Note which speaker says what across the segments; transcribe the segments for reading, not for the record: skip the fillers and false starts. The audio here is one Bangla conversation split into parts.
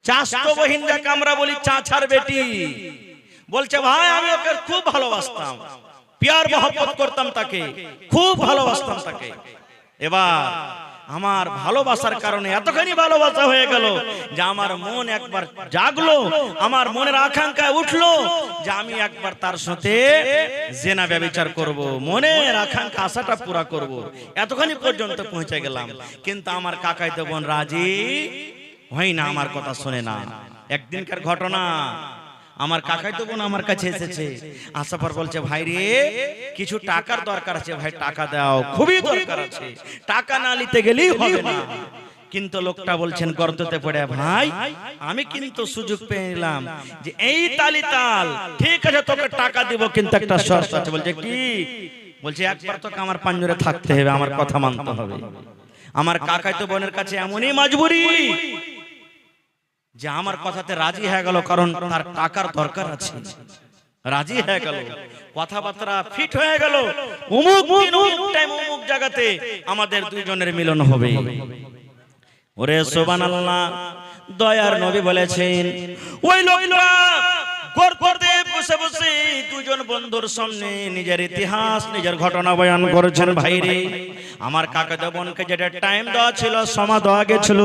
Speaker 1: চাচতো বহিন যাকে আমরা বলি চাচার বেটি, বলছে ভাই আমি ওকে খুব ভালোবাসতাম, প্যার মহব্বত করতাম, তাকে খুব ভালোবাসতাম তাকে। এবার আমার ভালোবাসার কারণে এতখানি ভালোবাসা হয়ে গেল যে আমার মন একবার জাগলো, আমার মনের আকাঙ্ক্ষা উঠলো যে আমি একবার তার সাথে জিনা ব্যভিচার করব, মনের আকাঙ্ক্ষা আশাটা পুরা করব, এতখানি পর্যন্ত পৌঁছে গেলাম। কিন্তু আমার কাকাইতো বোন রাজি হয় না, আমার কথা শুনে না। একদিনকার ঘটনা, আমার কাকাইতো বোন আমার কাছে এসেছে, আসার পর বলছে ভাই রে কিছু টাকার দরকার আছে, ভাই টাকা দাও, খুবই দরকার আছে, টাকা না নিতে গেলেই হবে না। কিন্তু লোকটা বলছেন গর্ততে পড়ে, ভাই আমি কিন্তু সুযোগ পেয়ে নিলাম যে এই তালি তাল, ঠিক আছে তোকে টাকা দিব, কিন্তু একটা শর্ত আছে। বলছে কি? বলছে একবার তোকে আমার পাঞ্জরে থাকতে হবে, আমার কথা মানতে হবে। আমার কাকাইতো বোনের কাছে এমনই মজবুরি যে আমার কথাতে রাজি হয়ে গেল, কারণ তার টাকার দরকার আছে, রাজি হয়ে গেল, কথাবার্তা ফিট হয়ে গেল, অমুক দিন অমুক টাইম অমুক জায়গাতে আমাদের দুইজনের মিলন হবে। ওরে সুবহানাল্লাহ, দয়ার নবী বলেছেন ওই লোকটা গর্তে বসে বসে দুজন বন্ধুর সামনে নিজের ইতিহাস, নিজের ঘটনা বয়ান করেছেন। ভাই রে আমার কাকাতো বোনকে যেটা টাইম দেওয়া ছিল, সময় দেওয়া গেছিল,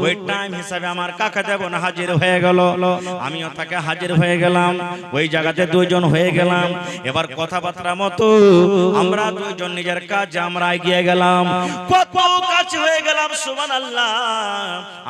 Speaker 1: ওই টাইম হিসাবে আমার কাকাতো বোন হাজির হয়ে গেল, আমিও তাকে হাজির হয়ে গেলাম, ওই জায়গাতে দুইজন হয়ে গেলাম। এবার কথাবার্তা মতো আমরা দুইজন নিজের কাজে আমরা এগিয়ে গেলাম, কত কাছে হয়ে গেলাম। সুবহানাল্লাহ,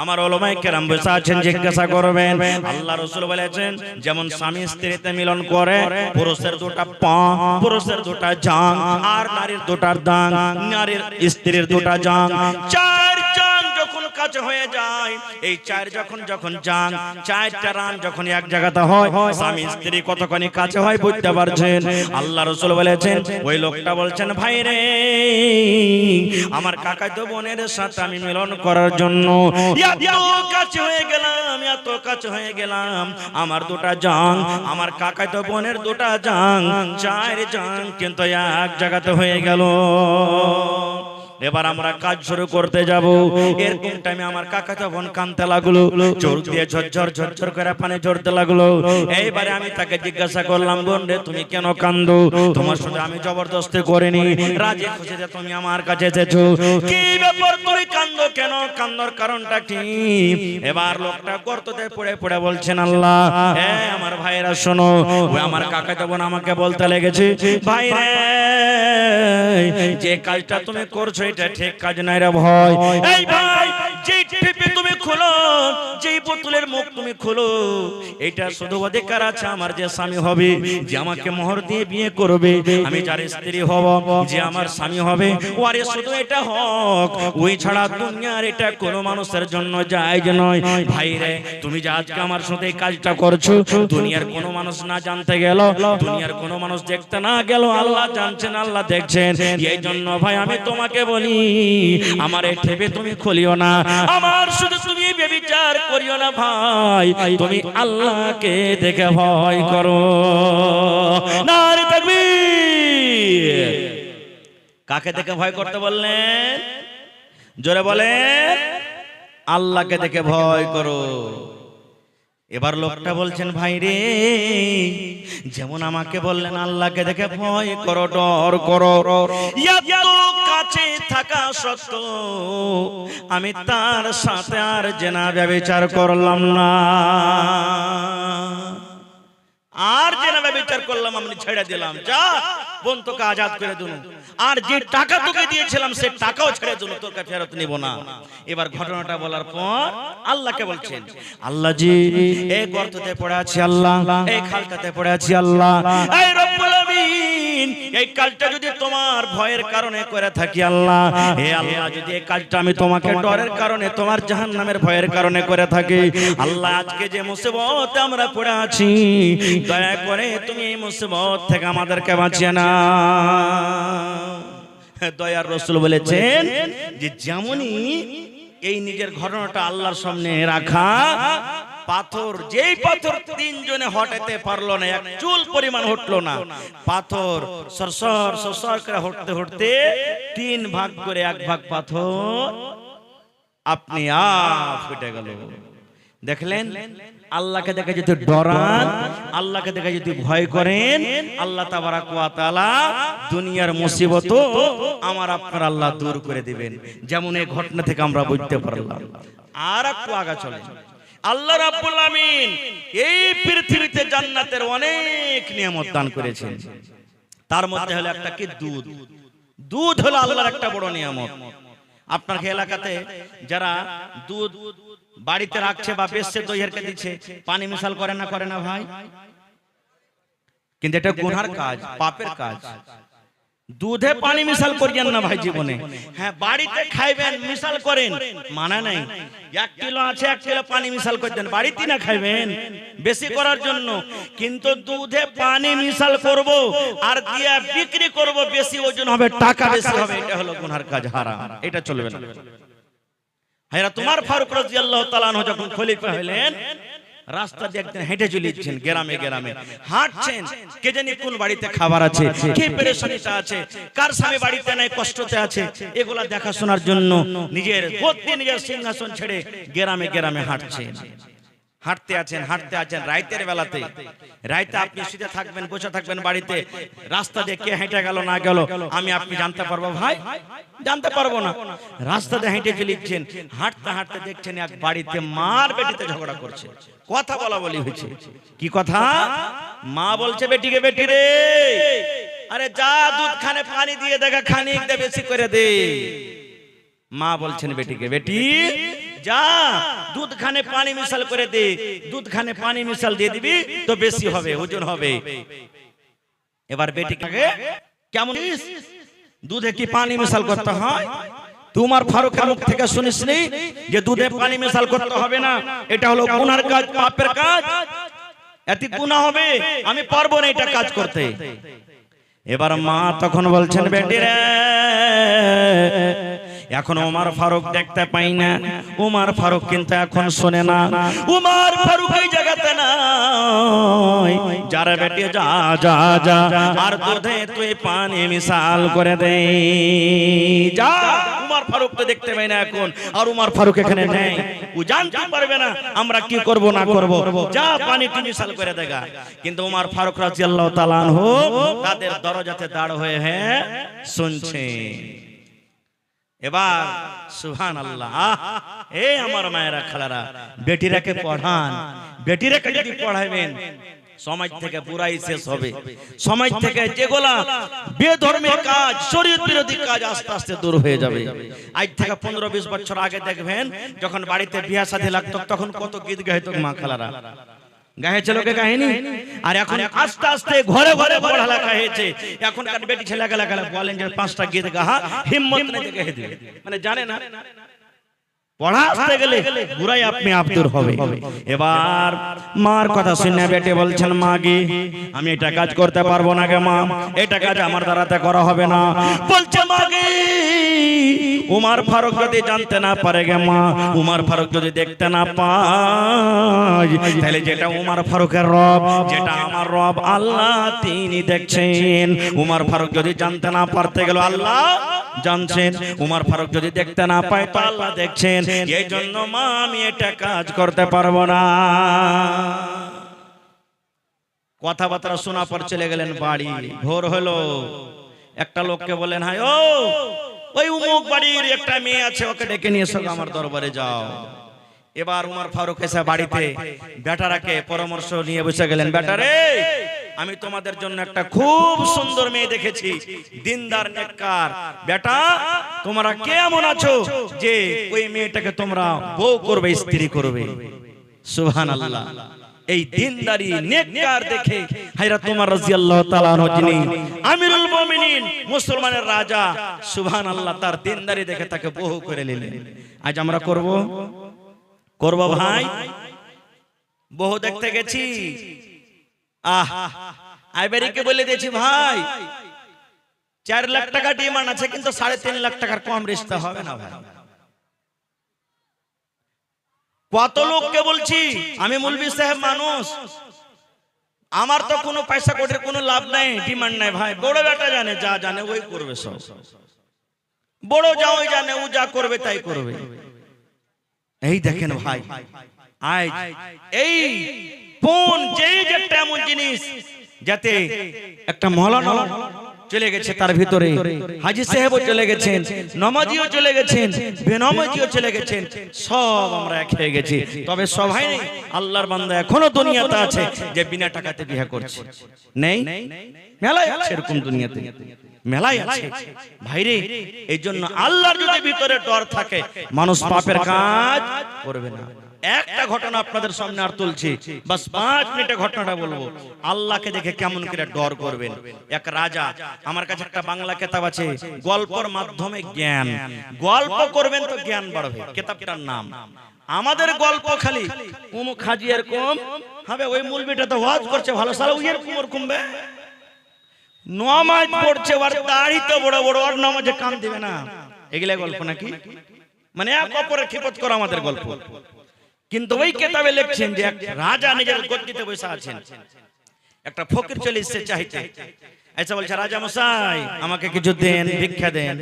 Speaker 1: আমার উলামায়ে কেরাম বসে আছেন, জিজ্ঞাসা করবেন। আল্লাহ রাসূল বলেছেন যেমন স্বামী স্ত্রীতে মিলন করে, পুরুষের দুটা পা, পুরুষের দুটা জাং, আর নারীর দুটা দাং, নারীর স্ত্রীর দুটা জাং, চার জাং যখন কাছে হয়ে যায়, এই চার যখন জাং, চারটা রান যখন এক জায়গাতে হয়, স্বামী স্ত্রী কতখানি কাছে হয় বুঝতে পারছেন। আল্লাহ রাসূল বলেছেন, ওই লোকটা বলছেন ভাই রে আমার কাকাতো বোনের সাথে আমি মিলন করার জন্য এত কাছে হয়ে গেলাম, এত কাছে হয়ে গেলাম, আমার দুটা জাং, আমার কাকাতো বোনের দুটা জাং, চার জাং কিন্তু এক জায়গাতে হয়ে গেল। এবার আমরা কাজ শুরু করতে যাব, এরকম টাইমে আমার কাকাতো বোন কাঁদতে লাগলো, চোখ দিয়ে ঝরঝর ঝরঝর করে পানি ঝরতে লাগলো। এইবারে আমি তাকে জিজ্ঞাসা করলাম, বোন রে তুমি কেন কাঁদো? তোমার সাথে আমি জবরদস্তি করিনি, রাজি খুশিতে তুমি আমার কাছে এসেছো, কি ব্যাপার তুমি কাঁদো কেন? কান্দার কারণটা কি? এবার লোকটা গর্ততে পড়ে পড়ে বলছেন, আল্লাহ আমার ভাইরা শোনো, ওই আমার কাকাতো বোন আমাকে বলতে লেগেছে, ভাই রে যে কাজটা তুমি করছো এটা ঠিক কাজ নাই রে ভাই। এই ভাই যে টিপে তুমি খোলো, যেই বোতলের মুখ তুমি খোলো, এটা শুধু অধিকার আছে আমার যে স্বামী হবে, যে আমাকে মোহর দিয়ে বিয়ে করবে, আমি যার স্ত্রী হব, যে আমার স্বামী হবে, ওরে শুধু এটা হক, ওই ছাড়া দুনিয়ার এটা কোনো মানুষের জন্য জায়েজ নয়। ভাই রে তুমি যে আজকে আমার সাথে এই কাজটা করছো, দুনিয়ার কোনো মানুষ না জানতে গেল, দুনিয়ার কোনো মানুষ দেখতে না গেল, আল্লাহ জানছেন, আল্লাহ দেখছেন। এই জন্য ভাই আমি তোমাকে বলি, আমার এই ঠেপে তুমি খুলিও না, আমার শুধু তুমি ব্যভিচার করিও না ভাই, তুমি আল্লাহকে দেখে ভয় করো। নারে তাকবীর। কাকে দেখে ভয় করতে বললেন? জোরে বলেন, আল্লাহকে দেখে ভয় করো। এবার লোকটা বলছেন, ভাই রে যেমন আমাকে বললেন আল্লাহকে দেখে ভয় করো, ডর করো, এত কাছে থাকা সত্ত্বেও আমি তার সাথে আর জিনা ব্যভিচার করলাম না, আর জিনা ব্যভিচার করলাম, আমি ছেড়ে দিলাম, যা বোন তোকে আজাদ করে দিল, আর যে টাকা তোকে দিয়েছিলাম সে টাকাও ছেড়ে দিল, তোকে ফেরত নিব না। এবার ঘটনাটা বলার পর আল্লাহকে বলছেন, আল্লাহ জি এই গর্ততে পড়ে আছি, আল্লাহ এই খালটাতে পড়ে আছি, আল্লাহ এই রব্বুল আমিন এই কাজটা যদি তোমার ভয়ের কারণে করে থাকি, আল্লাহ হে আল্লাহ যদি এই কাজটা আমি তোমাকে ডরের কারণে, তোমার জাহান্নামের ভয়ের কারণে করে থাকি, আল্লাহ আজকে যে মুসিবতে আমরা পড়ে আছি, দয়া করে তুমি এই মুসিবত থেকে আমাদেরকে বাঁচিয়ে না। দয়ার রাসূল বলেছেন যে যেমনই এই নিজের ঘটনাটা আল্লাহর সামনে রাখা, পাথর, যেই পাথর তিনজনে হটাতে পারলো না, এক চুল পরিমাণ হটলো না, পাথর সরসর সরসর করে হটতে হটতে তিন ভাগ করে এক ভাগ পাথর আপনি আপ ফেটে গেল। দেখলেন, আল্লাহকে দেখে যদি ডরান, আল্লাহকে দেখে যদি ভয় করেন, আল্লাহ তাবারাক ওয়া তাআলা দুনিয়ার মুসিবত আমার আপনার আল্লাহ দূর করে দিবেন। যেমন এই ঘটনা থেকে আমরা বুঝতে পারলাম। আর একটু আগা চলে, আল্লাহ রাব্বুল আমিন এই পৃথিবীতে জান্নাতের অনেক নিয়ামত দান করেছেন। তার মধ্যে হলো একটা কি, দুধ। দুধ হলো আল্লাহর একটা বড় নিয়ামত। আপনার এলাকাতে যারা দুধ বাড়িতে রাখছে বা বেচছে, দইয়েরকে দিচ্ছে, পানি মিশাল করে না ভাই? কিন্তু এটা গুনার কাজ, পাপের কাজ। দুধে পানি মিশাল করিয়েন না ভাই জীবনে। হ্যাঁ, বাড়িতে খাইবেন মিশাল করেন, মানা নাই। 1 কিলো আছে, 1 কিলো পানি মিশাল করে দেন, বাড়িতে না খাইবেন বেশি করার জন্য। কিন্তু দুধে পানি মিশাল করব আর দিয়া বিক্রি করব, বেশি ওজন হবে, টাকা বেশি হবে, এটা হলো গুনার কাজ, হারাম। এটা চলবে না। হায়রা তোমার ফারুক রাদিয়াল্লাহু তাআলা আনহু যখন খলিফা হলেন, রাস্তা দিয়ে একদিন হেঁটে চলেছেন, গ্রামে গ্রামে হাঁটছেন। কে জানি কোন বাড়িতে খাবার আছে, কে পেরেশানিতে আছে, কার স্বামী বাড়িতে নাই, কষ্টতে আছে, এগুলা দেখাশোনার জন্য নিজের গদ্দি, নিজের সিংহাসন ছেড়ে গ্রামে গ্রামে হাঁটছেন। হাঁটতে আছেন রাতের বেলাতে। রাতে আপনি শুতে থাকবেন, বসে থাকবেন বাড়িতে, রাস্তা দিয়ে কে হেঁটে গেল না গেল আমি আপনি জানতে পারবো ভাই? জানতে পারবো না। রাস্তা দিয়ে হেঁটে চলেছেন, হাঁটতে হাঁটতে দেখছেন এক বাড়িতে মার বেটিতে ঝগড়া করছে, কথা বলা বলি হয়েছে। কি কথা? মা বলছে বেটিকে, বেটি রে, আরে যা দুধ খানে পানি দিয়ে দেখা, খানিক দে, বেশি করে দে। মা বলছেন বেটিকে, বেটি যা দুধ খানে পানি মিশাল করে দে, দুধ খানে পানি মিশাল দিয়ে দিবি তো বেশি হবে, ওজন হবে। এবার বেটিকে কেমন, দুধে কি পানি মিশাল করতে হয়? তোমার ফারুকের মুখ থেকে শুনিসনি যে দুধে পানি মিশাল করতে হবে না, এটা হলো গুনার কাজ, পাপের কাজ, এতে গুনাহ হবে, আমি পারবো না এটা কাজ করতে। এবার মা তখন বলছেন, বেটি রে, এখন ওমর ফারুক দেখতে পাই না, ওমর ফারুক কিন্তু এখন শোনে না, ওমর ফারুক এই জায়গাতে নাই। যারা বেটি যা যা যা, আর দুধে তুই পানি মিশাল করে দে, যা। ওমর ফারুক তো দেখতে পাই না এখন, আর ওমর ফারুক এখানে নেই, ও জানতে পারবে না আমরা কি করব না করব, যা পানি মিশাল করে দেগা। কিন্তু ওমর ফারুক রাদিয়াল্লাহু তাআলা আনহু তাদের দরজাতে দাঁড় হয়ে শুনছে। এবার সুবহানাল্লাহ, এই আমার মায়েরা খালারা, বেটিরাকে পড়ান। বেটিরাকে যদি পড়াইবেন, সমাজ থেকে বুরাই শেষ হবে। সমাজ থেকে যেগুলা বেধর্মের কাজ, শরীয়ত বিরোধী কাজ আস্তে আস্তে দূর হয়ে যাবে। আজ থেকে 15-20 বছর আগে দেখবেন, যখন বাড়িতে বিয়া শাদী লাগতো, তখন কত গীত গাইতো মা খালারা, গাইছে লোকে কাহিনী। আর এখন আস্তে আস্তে ঘরে ঘরে পড়ালেখা হয়েছে। এখনকার বেটি ছেলে গেলা বলেন যে 5টা গীত গাহা, হিম্মত নেই যে গাইতে দিবে, মানে জানে না পড়াতে গেলে বুড়াই আপনি আব্দুর হবে। এবার মার কথা শুনে বেটে বলছেন, মা গে আমি এটা কাজ করতে পারবো না গে মা, এটা কাজ আমার দ্বারাতে করা হবে না। বলছে, মা গে উমর ফারুক যদি জানতে না পারে গে মা, উমর ফারুক যদি দেখতে না পায়, তাহলে যেটা উমর ফারুকের রব, যেটা আমার রব আল্লাহ তিনি দেখছেন। উমর ফারুক যদি জানতে না পারতে গেল, আল্লাহ জানছেন। উমর ফারুক যদি দেখতে না পায় তো আল্লাহ দেখছেন। এই জন্য মা আমি এটা কাজ করতে পারবো না। কথাবার্তা শোনা পর চলে গেলেন বাড়ি। ভোর হলো, একটা লোককে বলেন, হাই ও ওই উমুক বাড়ির একটা মেয়ে আছে, ওকে ডেকে নিয়ে এসো, আমার দরবারে যাও। এবার উমর ফারুক এসে বাড়িতে বেটারাকে পরামর্শ নিয়ে বসে গেলেন, বেটারে আমি তোমাদের জন্য একটা খুব সুন্দর মেয়ে দেখেছি, দিনদার নেককার। বেটা তোমরা কেমন আছো যে ওই মেয়েটাকে তোমরা বউ করবে, স্ত্রী করবে? সুবহানাল্লাহ। এই দিনদারি নেককার দেখে হযরত ওমর রাদিয়াল্লাহু তাআলা আনহু, যিনি আমিরুল মুমিনিন, মুসলমানের রাজা, সুবহানাল্লাহ, তার দিনদারি দেখে তাকে বউ করে নিলেন। আজ আমরা করব ভাই, বহু দেখতে গেছি। আইবারিকে বলে দিয়েছি, ভাই 4 লাখ টাকা ডিমান্ড আছে, কিন্তু 3.5 লাখ টাকার কম রিশতা হবে না ভাই। কত লোককে বলছি, আমি মৌলভী সাহেব মানুষ, আমার তো কোনো পয়সা কোটির কোনো লাভ নাই, ডিমান্ড নাই ভাই। বড় বেটা জানে, যা জানে ওই করবে, সব বড় যা ওই জানে, ও যা করবে তাই করবে। এই দেখেন ভাই, আজ এই ফোন যেই যেটা এমন জিনিস যাতে একটা মৌলানা চলে গেছে, তার ভিতরে হাজী সাহেবও চলে গেছেন, নমাজিও চলে গেছেন, বেনমাজিও চলে গেছেন, সব আমরা এক হয়ে গেছি। তবে সবাই নেই, আল্লাহর বান্দা এখনো দুনিয়াতে আছে যে বিনা টাকাতে বিয়ে করছে। নেই? মেলায় আছে এরকম, দুনিয়াতে মেলায় আছে ভাইরে। এই জন্য আল্লাহর যদি ভিতরে ডর থাকে, মানুষ পাপের কাজ করবে না। একটা ঘটনা আপনাদের সামনে আর তুলছি, বাস 5 মিনিটে ঘটনাটা বলবো। আল্লাহকে দেখে কেমন করে ডর করবেন। এক রাজা, আমার কাছে একটা বাংলা কিতাব আছে, গল্পের মাধ্যমে জ্ঞান। গল্প করবেন তো জ্ঞান বাড়বে, কিতাবটার নাম। আমাদের গল্প খালি উমুক হাজি এরকম হবে, ওই মৌলবীটা তো ওয়াজ করছে ভালো, সালা ওই এরকম ওরকম বে নামাজ পড়ছে, ওর দাড়ি তো বড় বড়, ওর নামাজে কান দিবে না। এগুলা গল্প নাকি? মানে এক অপরের খিপত করা আমাদের গল্প। কিন্তু ওই কিতাবে লিখছেন যে এক রাজা নিজের গদ্দিতে বসে আছেন, একটা ফকির চলে এসেছে চাইতে। আচ্ছা বলছে, রাজা মশাই আমাকে কিছু দেন, ভিক্ষা দেন।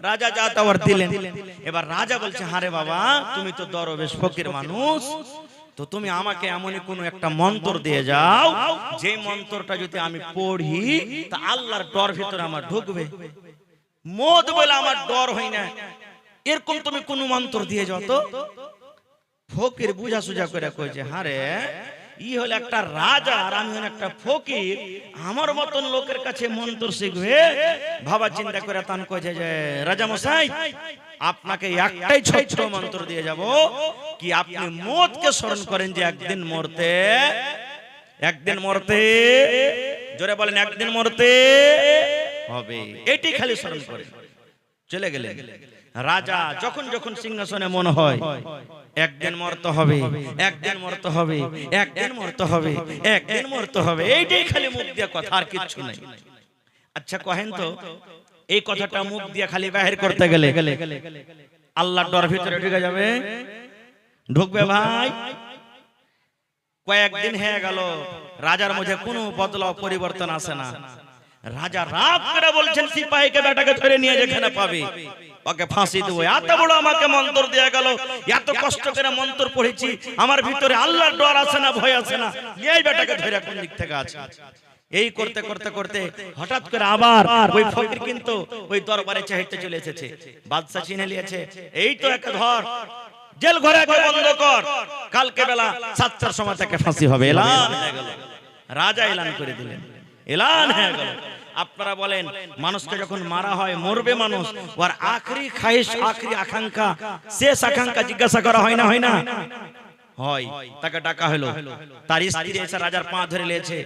Speaker 1: রাজা যা তাওয়ার দিলেন। এবার রাজা বলছে, হারে বাবা, তুমি তো দরবেশ ফকির মানুষ, তো তুমি আমাকে এমনই কোনো একটা মন্ত্র দিয়ে যাও, যে মন্ত্রটা যদি আমি পড়ি তা আল্লাহর ডর ভিতরে আমার ঢুকবে। মদ বলে আমার ডর হয় না, এরকম তুমি কোন মন্ত্র দিয়ে যাও তো। ফকির বুঝা সুঝা করে কইছে, হারে ই হলো একটা রাজা আর আমি হলো একটা ফকির, আমার মতন লোকের কাছে মন্ত্র শিখবে। ভাবা চিন্তা করে তান কইছে যে, রাজা মশাই আপনাকে একটাই ছোট্ট মন্ত্র দিয়ে যাব, কি আপনি মদকে স্মরণ করেন যে একদিন মরতে, জোরে বলেন একদিন মরতে হবে, এটি খালি স্মরণ করেন। চলে গেলেন। রাজা যখন যখন সিংহাসনে মনে হয় একদিন মরতে হবে, একদিন মরতে হবে, একদিন মরতে হবে, একদিন মরতে হবে, এইটাই খালি মুখ দিয়ে কথা, আর কিচ্ছু নাই। আচ্ছা কহেন তো, এই কথাটা মুখ দিয়ে খালি বাহির করতে গেলে আল্লাহর ডর ভিতরে ঢুকে যাবে? ঢুকবে ভাই? কয়েকদিন হয়ে গেল, রাজার মধ্যে কোনো বদলাও পরিবর্তন আসে না। রাজা রাগ করে বলছেন সিপাহীকে, বেটাকে ধরে নিয়ে যেখানে পাবে ওকে ফাঁসি দেবো। এত বড় আমাকে মন্ত্র দেয়া গেল, এত কষ্ট করে মন্ত্র পড়েছি, আমার ভিতরে আল্লাহর ডর আছে না, ভয় আছে না, এই বেটাকে ধরে কোন দিক থেকে আছে। এই করতে করতে করতে হঠাৎ করে আবার ওই ফকির কিন্তু ওই দরবারে চাইতে চলে এসেছে। বাদশা চিনে নিয়েছে, এই তো একটা ধর, জেল ঘরে বন্ধ কর, কালকে বেলা 7টার সময় থেকে ফাঁসি হবে। এলান হয়ে গেল, রাজা এলান করে দিলেন, এলান হয়ে গেল। আপনারা বলেন, মানুষকে যখন মারা হয়, মরবে মানুষ, ওর আখরি খায়েশ, আখরি আকাঙ্ক্ষা, শেষ আকাঙ্ক্ষা জিজ্ঞাসা করা হয় না, হয় না? হয়। তাকে ডাকা হলো, তার স্ত্রী এসে রাজার পা ধরে নিয়েছে,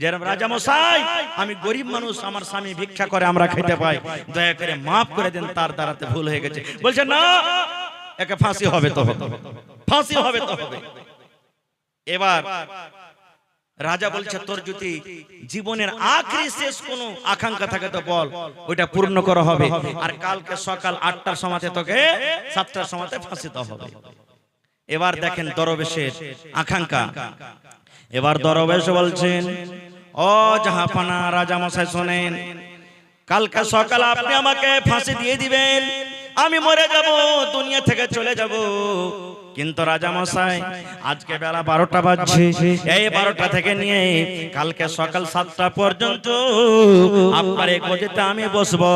Speaker 1: যে রাজা মশাই আমি গরিব মানুষ, আমার স্বামী ভিক্ষা করে আমরা খেতে পাই, দয়া করে মাফ করে দেন, তার দ্বারাতে ভুল হয়ে গেছে। বলছে না, একে ফাঁসি হবে তো হবে, ফাঁসি হবে তো হবে। এবার রাজা বলছে, তোর যদি জীবনের আখরি শেষ কোনো আকাঙ্ক্ষা থাকে তো বল, ওইটা পূর্ণ করা হবে, আর কালকে সকাল 8টার সময় তোকে 7টার সময় ফাঁসিতে হবে। এবার দেখেন দরবেশের আকাঙ্ক্ষা। এবার দরবেশ বলছেন, ও জাহাপানা রাজা মশাই শোনেন, কালকে সকাল আপনি আমাকে ফাঁসি দিয়ে দিবেন, আমি মরে যাব, দুনিয়া থেকে চলে যাব। কিন্তু রাজা মশাই আজকে বেলা 12টা বাজছে, এই 12টা থেকে নিয়ে কালকে সকাল 7টা পর্যন্ত আপনার এই গদিতে আমি বসবো,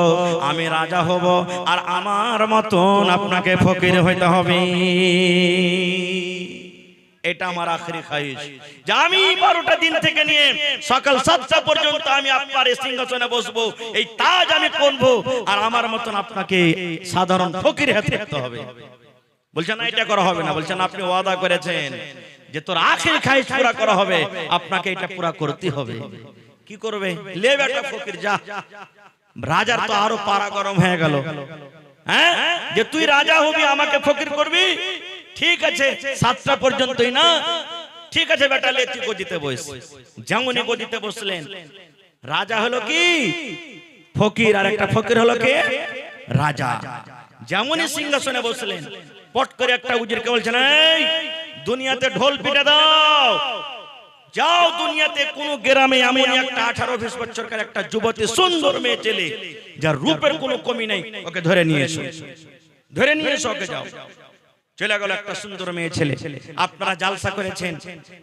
Speaker 1: আমি রাজা হব, আর আমার মতন আপনাকে ফকির হইতে হবে। এটা আমার আখরি খায়েশ, যে আমি 12টা দিন থেকে নিয়ে সকাল 7টা পর্যন্ত আমি আপনার এই সিংহাসনে বসবো, এই তাজ আমি পরবো, আর আমার মতন আপনাকে সাধারণ ফকির হতে হবে। বলছেন না, এটা করা হবে না। বলছেন আপনি ওয়াদা করেছেন যে তোর আখেরি খায়েশ পুরা করা হবে, আপনাকে এটা পুরা করতে হবে। কি করবে? লে বেটা ফকির যা। রাজার তো আরো পারা গরম হয়ে গেল, হ্যাঁ, যে তুই রাজা হবি, আমাকে ফকির করবি, ঠিক আছে 7টা পর্যন্তই না, ঠিক আছে বেটা লে তুই গদিতে বস। যেমনই গদিতে বসলেন, রাজা হলো কি ফকির, আর একটা ফকির হলো কে রাজা। যেমনই সিংহাসনে বসলেন, পট করে একটা উজিরকে বলছেন, এই দুনিয়াতে ঢোল পিটা দাও, যাও দুনিয়াতে কোন গ্রামে এমন একটা 18-20 বছরকার একটা যুবতী সুন্দর মেয়ে ছেলে, যার রূপের কোনো কমি নাই, ওকে ধরে নিয়ে এসো, ধরে নিয়ে এসো, ওকে যাও। চলে গেল একটা সুন্দর মেয়ে ছেলে। আপনারা জালসা করেছেন,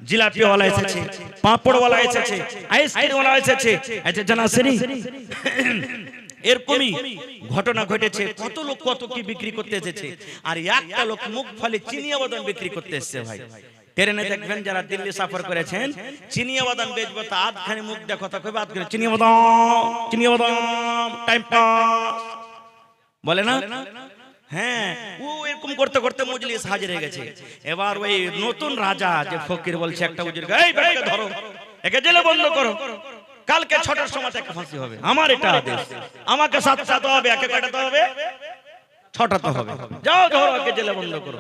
Speaker 1: জিলাপিওয়ালা এসেছে, পাঁপড়ওয়ালা এসেছে, আইসক্রিমওয়ালা এসেছে, আচ্ছা জানা সেরি এরকমই ঘটনা ঘটেছে। কত লোক কত কি বিক্রি করতে এসেছে, আর একটা লোক মুখ ফালি চিনিয়া বাদাম বিক্রি করতে এসেছে। ভাই ট্রেনে দেখবেন যারা দিল্লি সফর করেছেন, চিনিয়া বাদাম বেচবো তো আধখানি মুখ দিয়ে কথা কইবে, আধ করে চিনিয়া বাদাম টাইম পাস বলে না। হ্যাঁ, ও এরকম করতে করতে মজলিস হাজির হয়ে গেছে। এবার ওই নতুন রাজা যে ফকির বলছে একটা উজির, এই বেটাকে ধরো, একে জেলে বন্ধ করো, কালকে 6টার সময় একটা ফাঁসি হবে। আমার এটা আদেশ, আমাকে 7টা হবে, একে কাটাতে হবে, 6টা হবে। যাও ধরো, একে জেলে বন্ধ করো।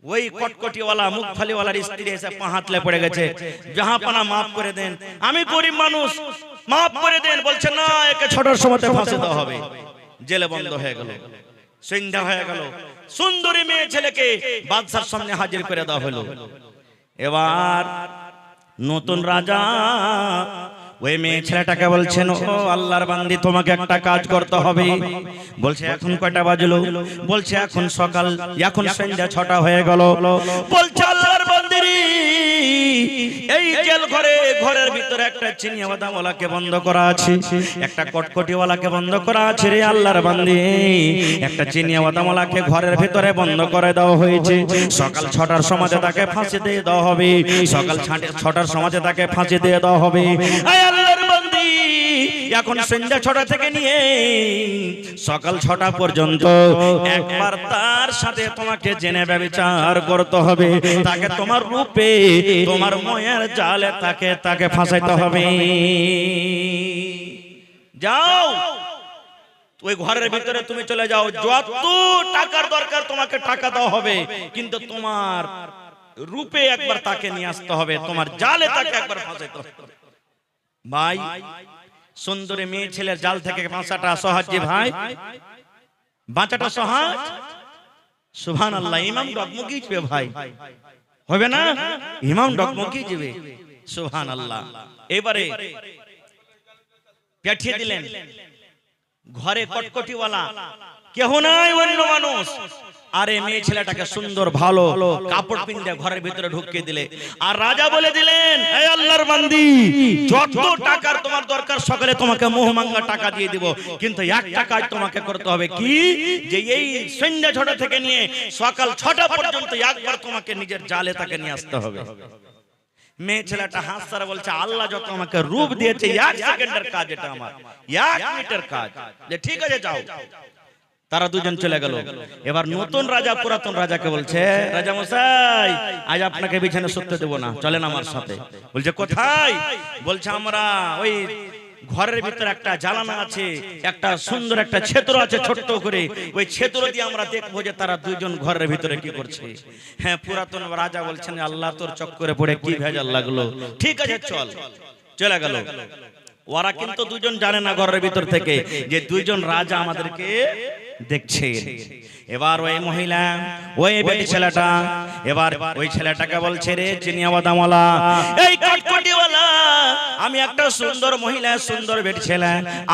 Speaker 1: ওই কটকটিওয়ালা মুখ ফালিওয়ালার স্ত্রী এসে পা হাতলে পড়ে গেছে, জাহাপানা মাফ করে দেন, আমি গরিব মানুষ, মাফ করে দেন। বলছে না, একে 6টার সময় ফাঁসি দেওয়া হবে। জেলে বন্ধ হয়ে গেল, সন্ধ্যা হয়ে গেল। সুন্দরী মেয়ে ছেলেকে বাদশার সামনে হাজির করে দেওয়া হলো। এবার নতুন রাজা ওই মেয়ে ছেলেটাকে বলছেন, ও আল্লাহর বান্দি, তোমাকে একটা কাজ করতে হবে। বলছে এখন কয়টা বাজলো? বলছে এখন সকাল, এখন সন্ধ্যা 6টা হয়ে গেল। বলছে আল্লাহর বান্দি, এই জেল ঘরে, ঘরের ভিতরে একটা চিনিয়া বাদামওয়ালাকে বন্ধ করা আছে, একটা কটকটিওয়ালাকে বন্ধ করা আছে। রে আল্লাহর বান্দি, একটা চিনিয়া বাদামওয়ালাকে ঘরের ভিতরে বন্ধ করে দেওয়া হয়েছে। সকাল 6টার সময় তাকে ফাঁসি দিয়ে দেওয়া হবে, সকাল 6টার সময় তাকে ফাঁসি দিয়ে দেওয়া হবে। আল্লাহর বান্দি, এখন সন্ধ্যা 6টা থেকে নিয়ে সকাল 6টা পর্যন্ত একবার তার সাথে তোমাকে জেনে ব্যভিচার করতে হবে, তাকে তোমার রূপে, তোমার ময়ের জালে তাকে ফাঁসাইতে হবে। যাও ওই ঘরের ভিতরে তুমি চলে যাও, যত টাকার দরকার তোমাকে টাকা দেওয়া হবে, কিন্তু তোমার রূপে একবার তাকে নিয়ে আসতে হবে, তোমার জালে তাকে একবার ফাঁসাইতে হবে। ভাই, সুন্দরী মেয়ে ছেলের জাল থেকে বাঁচাটা সহজ যে ভাই, বাঁচাটা সহজ। সুবহানাল্লাহ, ইমাম ডগমগি যাবে ভাই, হবে না? ইমাম ডগমগি যাবে, সুবহানাল্লাহ। এবারে পাঠিয়ে দিলেন ঘরে কটকটিওয়ালা, কেহ নাই, অন্য মানুষ। আরে মেয়ে ছেলেটাকে সুন্দর ভালো কাপড় পিন্দে ঘরের ভিতরে ঢুকিয়ে দিলে, আর রাজা বলে দিলেন, হে আল্লাহর বান্দি, যত টাকার তোমার দরকার সকালে তোমাকে মোহমাঙ্গা টাকা দিয়ে দিব, কিন্তু একটা কাজ তোমাকে করতে হবে, কি যে এই সন্ধ্যা 6টা থেকে নিয়ে সকাল 6টা পর্যন্ত একবার তোমাকে নিজের জালে তাকে নিয়ে আসতে হবে। মেয়ে ছেলেটা হাসছে, বলছে আল্লাহ যত আমাকে রূপ দিয়েছে, 1 সেকেন্ডের কাজ এটা, আমার 1 মিনিটের কাজ। যে ঠিক আছে যাও। তারা দুজন চলে গেল। এবার নতুন রাজা পুরাতন রাজাকে বলছে, রাজা মশাই, আজ আপনাকে বিছানা শুতে দেব না, চলেন আমার সাথে। বলছে কোথায়? বলছে আমরা ওই ঘরের ভিতরে একটা জানালা আছে, একটা সুন্দর একটা ছেত্র আছে ছোট্ট করে, ওই ছেত্র দিয়ে আমরা দেখবো যে তারা দুইজন ঘরের ভিতরে কি করছে। হ্যাঁ, পুরাতন রাজা বলছেন, আল্লাহ তোর চক্করে পড়ে কি ভেজাল লাগলো, ঠিক আছে চল। চলে গেল। ওরা কিন্তু দুজন জানে না ঘরের ভিতর থেকে যে দুইজন রাজা আমাদেরকে দেখছে। এবার ওই মহিলা, ওই বেটি ছেলেটা, এবার ওই ছেলেটাকে বলছে, রে চিনিয়া বাদামওয়ালা, এই কটকটিওয়ালা, আমি একটা সুন্দর মহিলা, সুন্দর বেটি ছেলে,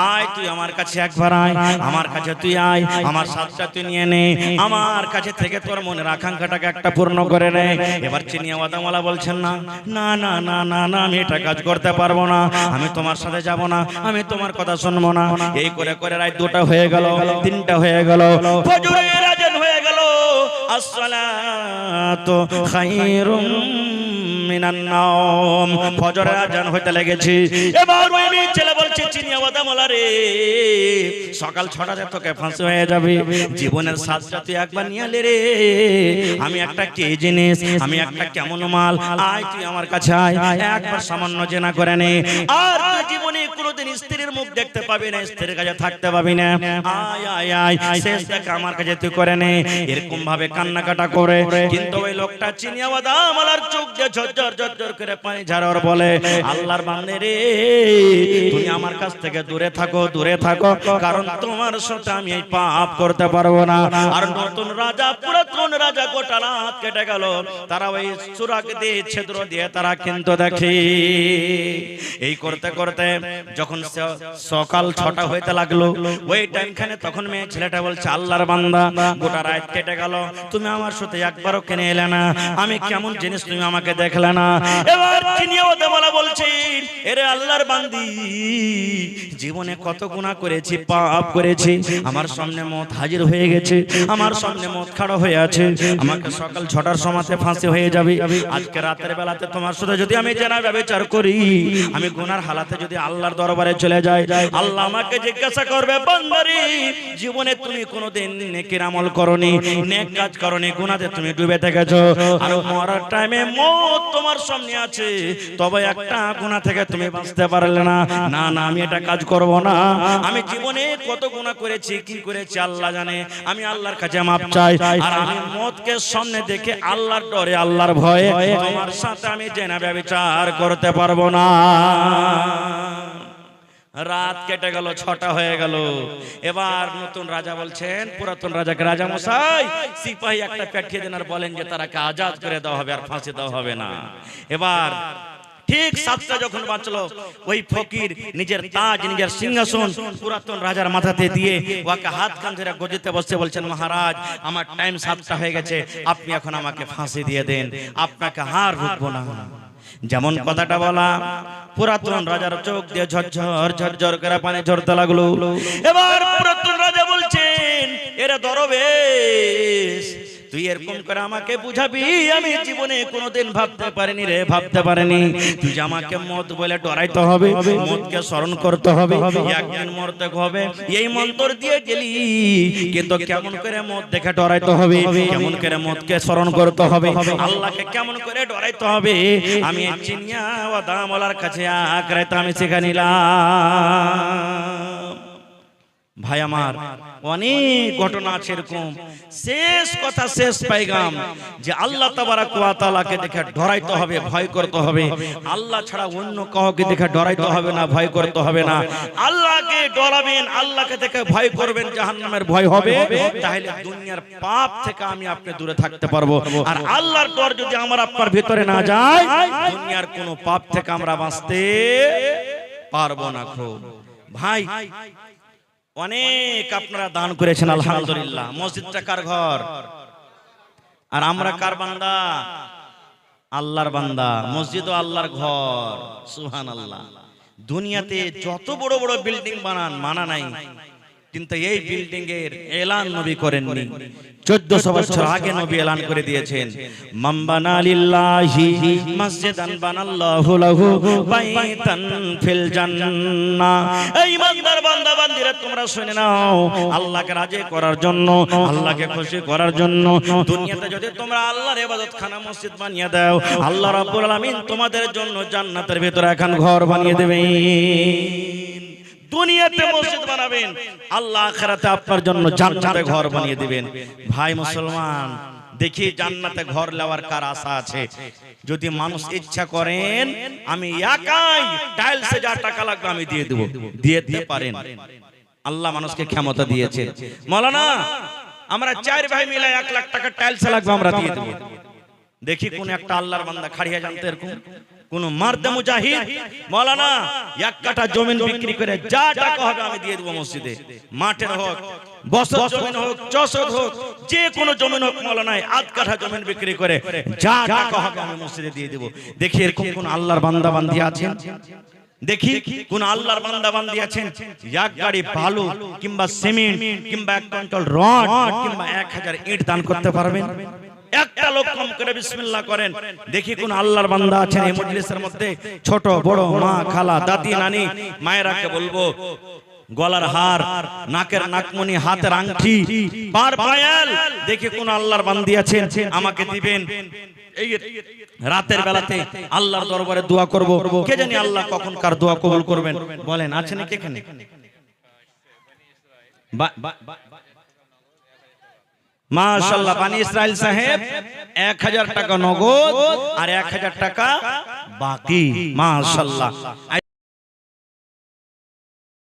Speaker 1: আয় তুই আমার কাছে একবার আয়, আমার কাছে তুই আয়, আমার সাথটা তুই নিয়ে নে, আমার কাছে থেকে তোর মনের আকাঙ্ক্ষাটাকে একটা পূর্ণ করে নে। এবার চিনিয়া বাদামওয়ালা বলছেন, না না না না না না, আমি এটা কাজ করতে পারবো না, আমি তোমার সাথে যাব না, আমি তোমার কথা শুনবো না। এই করে করে রাত 2টা হয়ে গেল, 3টা হয়ে গেল, ফজরের আযান হয়ে গেল, আসসালাতু খায়রুম মিনান নাওম, ফজরের আযান হইতে লেগেছে। এবার ওই মেয়ে ছেলে বলছে, চিনিয়া বাদামওয়ালা রে, সকাল 6টাতে তোকে ফাঁসি হয়ে যাবে, জীবনের সাজটা তুই একবার নিয়ে আলে রে, আমি একটা কে জিনিস, আমি একটা কেমন মাল, আয় তুই আমার কাছে আয়, একবার সামান্য জেনা করে নে, আর তুই জীবনে কোনোদিন স্ত্রীর মুখ দেখতে পাবি না, স্ত্রীর কাছে থাকতে পাবি না, আয় আয় আয়, শেষ দেখা আমার কাছে তুই করে নে। এরকম ভাবে কান্নাকাটা করে, কিন্তু ওই লোকটা চিনিয়া বাদামওয়ালার চোখ দিয়ে ঝরঝর ঝরঝর করে পানি ঝরার বলে, আল্লাহর বান্দে রে, তুমি আমার কাছ থেকে দূরে থাকো, দূরে থাকো, কারণ তোমার সাথে আমি এই পাপ করতে পারবো না। আর নতুন রাজা, পুরাতন রাজা গোটা রাত কেটে গেল, তারা ওই সুরাগ দিয়ে, ছিদ্র দিয়ে তারা কিন্তু দেখে। এই করতে করতে যখন সকাল 6টা হইতে লাগলো, ওই টাইমখানে তখন মেয়ে ছেলেটা বলছে, আল্লাহর বান্দা, গোটা রাত কেটে গেল, তুমি আমার সাথে একবারও কেনে এলে না, আমি কেমন জিনিস তুমি আমাকে দেখলে না। এবার চিনিয়ে ওদের বলা বলছি, এরে আল্লাহর বান্দি, জীবনে কত গুনাহ করেছি, পাপ করেছি, আমার সামনে মত হাজির হয়ে গেছে, আমার সামনে মত খাড়া হয়ে আছে, আমাকে সকাল 6টার সময়তে ফাঁসি হয়ে যাবে। আজকে রাতের বেলাতে তোমার সাথে যদি আমি জেনা ব্যভিচার করি, আমি গুনার হালাতে যদি আল্লাহর দরবারে চলে যাই, আল্লাহ আমাকে জিজ্ঞাসা করবে, বান্দারে, জীবনে তুমি কোনোদিন নেকির আমল করনি, নেক কাজ করনি, গুনাতে তুমি ডুবে থেকেছো, আর মরার টাইমে মত তোমার সামনে আছে, তবে একটা গুনাহ থেকে তুমি বাঁচতে পারলে না। না না, আমি এটা কাজ করব না, আমি জীবনে কত গুনাহ করেছি, কি করেছি আল্লাহ জানে, আমি আল্লাহর কাছে মাপ চাই, আর আমি মতকে সামনে দেখে আল্লাহর ডরে, আল্লাহর ভয়ে তোমার সাথে আমি জেনা ব্যভিচার করতে পারবো না। রাত কেটে গেল, 6টা হয়ে গেল। এবার নতুন রাজা বলছেন পুরাতন রাজাকে, রাজা মশাই, সিপাহী একটা পাঠিয়ে দেন আর বলেন যে তারাকে আজাদ করে দেওয়া হবে, আর ফাঁসি দেওয়া হবে না। এবার ঠিক 7টা যখন বাঁচলো, ওই ফকির নিজের তাজ, নিজের সিংহাসন পুরাতন রাজার মাথাতে দিয়ে ওকে হাত কান ধরে গজিতে বসে বলছেন, মহারাজ, আমার টাইম 7টা হয়ে গেছে, আপনি এখন আমাকে ফাঁসি দিয়ে দেন, আপনাকে হার রুখবো না। যেমন কথাটা বলা, পুরাতন রাজার চোখ দিয়ে ঝরঝর ঝরঝর করে পানি ঝরতে লাগলো। এবার পুরাতন রাজা বলছেন, এরা দরবেশ, তুই এরকম করে আমাকে বুঝাবি, আমি জীবনে কোনোদিন ভাবতে পারিনি রে, ভাবতে পারিনি। তুই যে আমাকে মত বলে ডরাইতে হবে, মতকে স্মরণ করতে হবে, একদিন মরতে হবে, এই মন্ত্র দিয়ে গেলি, কিন্তু কেমন করে মত দেখে ডরাইতে হবে, কেমন করে মতকে স্মরণ করতে হবে, আল্লাহকে কেমন করে ডরাইতে হবে, আমি চিনিয়া ও দামওয়ালার কাছে আকরাইতে আমি শিখে নিলাম। ভাই আমার, অনেক ঘটনা আছে এরকম। শেষ কথা, শেষ পাইগাম, যে আল্লাহ তাবারাক ওয়া তাআলাকে দেখে ডরাইতে হবে, ভয় করতে হবে, আল্লাহ ছাড়া অন্য কাউকে দেখে ডরাইতে হবে না, ভয় করতে হবে না। আল্লাহকে ডরাবেন, আল্লাহকে দেখে ভয় করবেন, জাহান্নামের ভয় হবে, তাহলে দুনিয়ার পাপ থেকে আমি আপনি দূরে থাকতে পারবো। আর আল্লাহর ডর যদি আমার আপনার ভিতরে না যায়, দুনিয়ার কোনো পাপ থেকে আমরা বাঁচতে পারবো না। খুব ভাই, অনেক আপনারা দান করেছেন, আলহামদুলিল্লাহ। মসজিদটা কার ঘর? আর আমরা কার বান্দা? আল্লাহর বান্দা। মসজিদও আল্লাহর ঘর, সুবহানাল্লাহ। দুনিয়াতে যত বড় বড় বিল্ডিং বানান, মানা নাই, কিন্তু এই বিল্ডিং এর এলান নবী করেননি। 1400 বছর আগে নবী এলান করে দিয়েছেন, মান বানা লিল্লাহি মসজিদান বানাল্লাহু লাহু বাইতান ফিল জান্নাহ। এই ইমানদার বান্দা বান্দীরা, তোমরা শুনে নাও, আল্লাহকে রাজি করার জন্য, আল্লাহকে খুশি করার জন্য দুনিয়াতে যদি তোমরা আল্লাহর ইবাদতখানা মসজিদ বানিয়ে দাও, আল্লাহ রাব্বুল আলামিন তোমাদের জন্য জান্নাতের ভিতরে এখন ঘর বানিয়ে দেবেন। দুনিয়াতে মসজিদ বানাবেন, আল্লাহ আখিরাতে আপনার জন্য জান্নাতে ঘর বানিয়ে দিবেন। ভাই মুসলমান, দেখি জান্নাতে ঘর নেওয়ার কার আশা আছে? যদি মানুষ ইচ্ছা করেন, আমি একাই টাইলসে যা টাকা লাগবে আমি দিয়ে দেব, দিয়ে দিতে পারেন। আল্লাহ মানুষকে ক্ষমতা দিয়েছে। মাওলানা, আমরা 4 ভাই মিলে 1 লাখ টাকা টাইলসে লাগবে, আমরা দিয়ে দেব। দেখি কোন একটা আল্লাহর বান্দা খাড়িয়া জানতে এরকম কোন মার্দে মুজাহিদ, মাওলানা 1 কাঠা জমিন বিক্রি করে যা টাকা হবে আমি দিয়ে দেব মসজিদে, মাঠের হোক, বছর জমিন হোক, চষক হোক, যে কোনো জমিন হোক, মাওলানা 1 কাঠা জমিন বিক্রি করে যা টাকা হবে আমি মসজিদে দিয়ে দেব। দেখি এরকম কোন আল্লাহর বান্দা বান্দি আছেন? দেখি কোন আল্লাহর বান্দা বান্দি আছেন 1 গাড়ি বালু কিংবা সিমেন্ট কিংবা 1 কুইন্টাল রড কিংবা 1000 ইট দান করতে পারবেন? একটা লোক কম করে বিসমিল্লাহ করেন। দেখি কোন আল্লাহর বান্দা আছেন এই মজলিসের মধ্যে, ছোট বড়, মা, খালা, দাদি, নানি, মায়েরাকে বলবো, গলার হার, নাকের নাকমণি, হাতের আংটি, পার পায়াল, দেখি কোন আল্লাহর বান্দি আছেন আমাকে দিবেন। এই রাতের বেলাতে আল্লাহর দরবারে দোয়া করব, কে জানি আল্লাহ কখন কার দোয়া কবুল করবেন। বলেন, আছে নাকি এখানে? মাশাআল্লাহ বানি ইসরাইল সাহেব 1000 টাকা নগদ আর 1000 টাকা বাকি মাশাআল্লাহ।